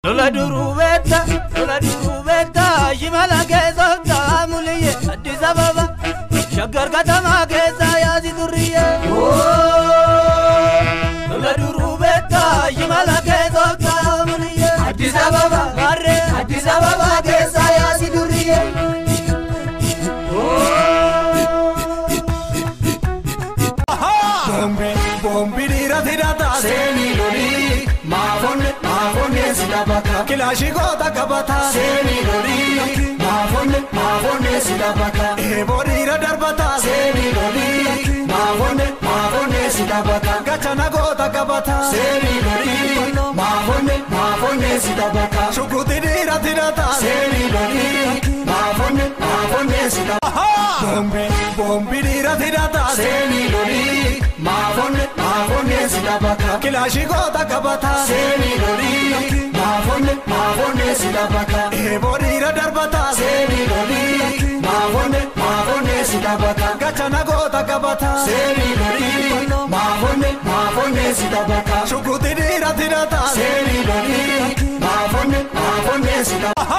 Lola durubeta, Shimala keza tamuliye, Addis Ababa, Shagar katama keza yazi duriye. Lola durubeta, Shimala keza tamuliye, Addis Ababa, Addis Ababa keza yazi duriye. Bombi dira tirata seni lori, Mafone sidabaka, Kilashi gota kabata seni lori, Mafone sidabaka, Eborira darbata seni lori, Mafone sidabaka, Gachana gota kabata seni lori, Mafone sidabaka, Shukuti dira tirata seni lori, Mafone sidabaka, Bombi dira tirata seni lori, Mafone sidabaka, Kilashi gota kabata seni lori, Mafone sidabaka, Eborira darbata seni lori, Mafone sidabaka, Gachana gota kabata seni lori, Mafone sidabaka, Shukuti dira tirata seni lori, Mafone sidabaka,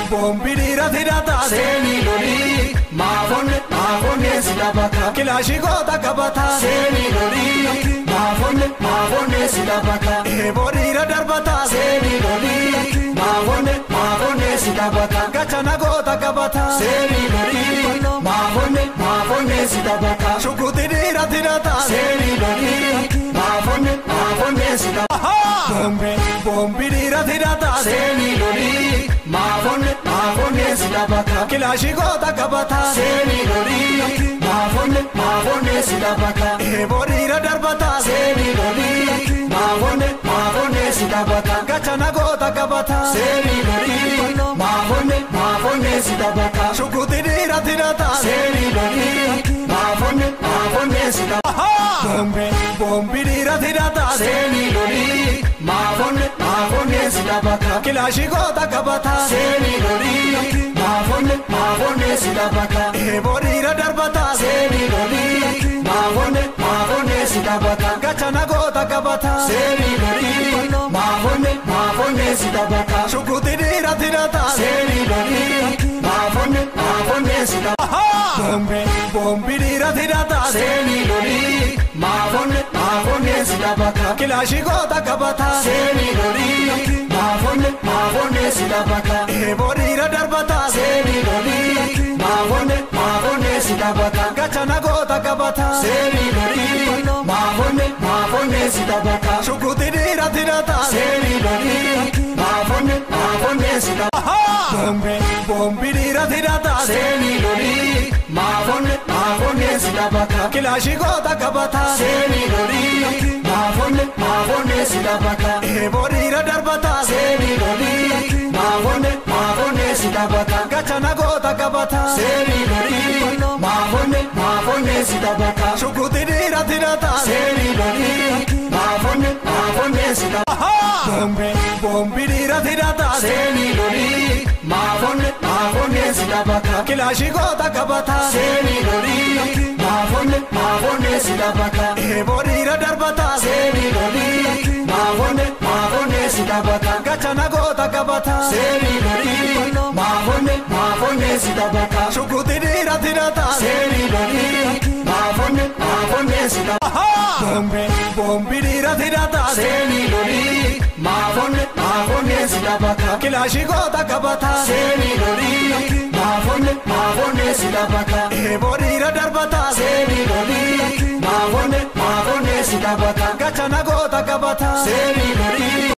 Bombi dira tirata seni lori, Mafone sidabaka, Kilashi gota kabata seni lori, Mafone sidabaka, Eborira darbata seni lori, Mafone sidabaka, Gachana gota kabata seni lori, Mafone sidabaka, Shukuti dira tirata seni lori, Mafone sidabaka, Bombi dira tirata seni lori, Mafone sidabaka, Kilashi gota kabata seni lori, Mafone sidabaka, Eborira darbata seni lori, Mafone sidabaka, Gachana gota kabata seni lori, Mafone sidabaka, Shukuti dira tirata seni lori, Mafone sidabaka, Bombi dira tirata seni lori, Mafone sidabaka, Kilashi gota kabata seni lori, Mafone sidabaka, Eborira darbata seni lori, Mafone sidabaka, Gachana gota kabata seni lori, Mafone sidabaka, Shukuti dira tirata seni lori, Mafone sidabaka, Bombi dira tirata seni lori, Mafone sidabaka, Kilashi gota kabata seni lori, Mafone sidabaka, Eborira darbata seni lori, Mafone sidabaka, Gachana gota kabata seni lori, Mafone sidabaka, Shukuti dira tirata seni lori, Mafone sidabaka, Bombi dira tirata seni lori, Mafone sidabaka, Kilashi gota kabata seni lori, Mafone sidabaka, Eborira darbata seni lori, Mafone sidabaka, Gachana gota kabata seni lori, Mafone sidabaka, Shukuti dira tirata seni lori, Mafone sidabaka, Bombi dira tirata seni lori, Mafone sidabaka, Kilashi gota kabata seni lori, Mafone sidabaka, Eborira darbata seni lori, Mafone sidabaka, Gachana gota kabata seni lori, Mafone sidabaka, Shukuti dira tirata seni lori, Mafone sidabaka, Bombi dira tirata seni lori, Mafone sidabaka, Kilashi gota kabata seni lori, Mafone sidabaka, Eborira darbata seni lori, Mafone sidabaka, Gachana gota kabata seni lori.